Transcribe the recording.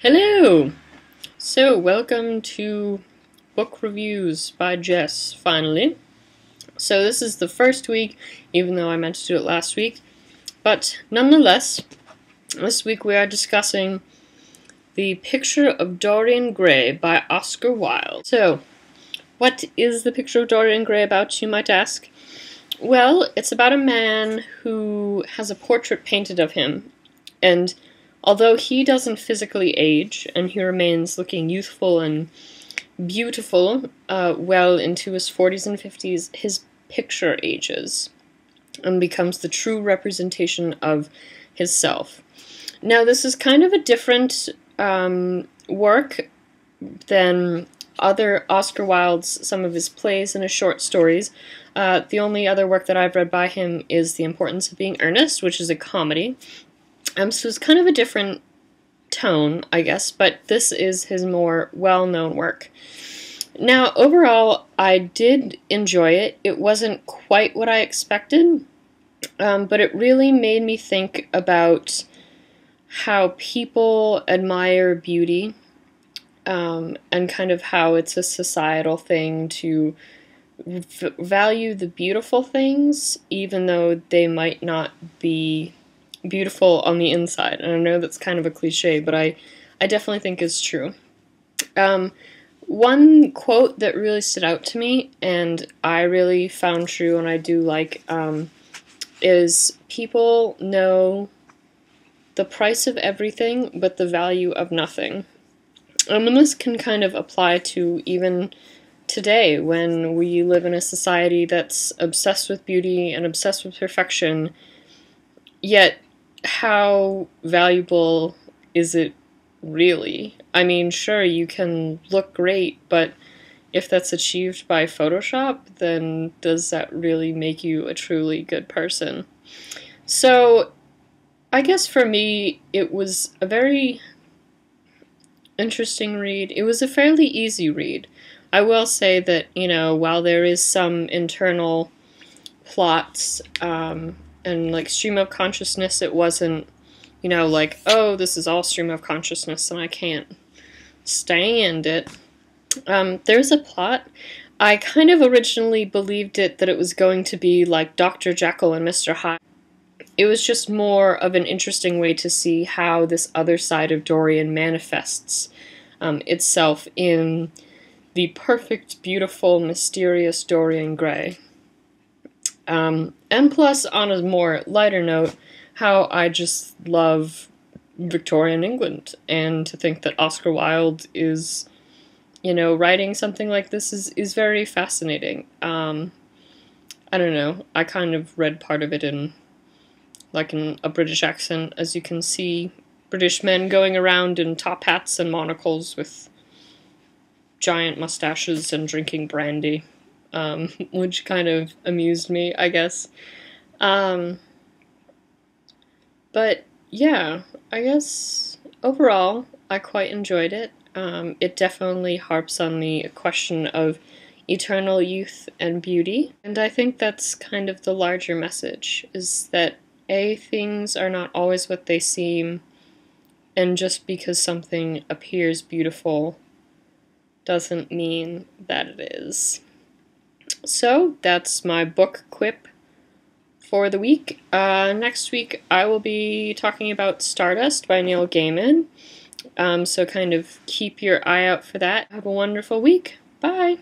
Hello! So, welcome to Book Reviews by Jess, finally. So this is the first week, even though I meant to do it last week. But nonetheless, this week we are discussing the Picture of Dorian Gray by Oscar Wilde. So, what is the Picture of Dorian Gray about, you might ask? Well, it's about a man who has a portrait painted of him, and although he doesn't physically age, and he remains looking youthful and beautiful well into his 40s and 50s, his picture ages and becomes the true representation of his self. Now, this is kind of a different work than other Oscar Wilde's, some of his plays and his short stories. The only other work that I've read by him is The Importance of Being Earnest, which is a comedy. So it's kind of a different tone, I guess, but this is his more well-known work. Now, overall, I did enjoy it. It wasn't quite what I expected, but it really made me think about how people admire beauty, and kind of how it's a societal thing to value the beautiful things, even though they might not be beautiful on the inside. And I know that's kind of a cliche, but I definitely think is true. One quote that really stood out to me, and I really found true and I do like, is people know the price of everything but the value of nothing. And this can kind of apply to even today, when we live in a society that's obsessed with beauty and obsessed with perfection, yet how valuable is it really? I mean, sure, you can look great, but if that's achieved by Photoshop, then does that really make you a truly good person? So, I guess for me, it was a very interesting read. It was a fairly easy read. I will say that, you know, while there is some internal plots, and like stream of consciousness, it wasn't, you know, like, oh, this is all stream of consciousness and I can't stand it. There's a plot. I kind of originally believed that it was going to be like Dr. Jekyll and Mr. Hyde. It was just more of an interesting way to see how this other side of Dorian manifests itself in the perfect, beautiful, mysterious Dorian Gray. And plus, on a more lighter note, how I just love Victorian England, and to think that Oscar Wilde is, you know, writing something like this is very fascinating. I don't know, I kind of read part of it in a British accent, as you can see British men going around in top hats and monocles with giant mustaches and drinking brandy. Which kind of amused me, I guess. But yeah, I guess overall I quite enjoyed it. It definitely harps on the question of eternal youth and beauty, and I think that's kind of the larger message, is that things are not always what they seem, and just because something appears beautiful doesn't mean that it is. So, that's my book quip for the week. Next week I will be talking about Stardust by Neil Gaiman, so kind of keep your eye out for that. Have a wonderful week. Bye!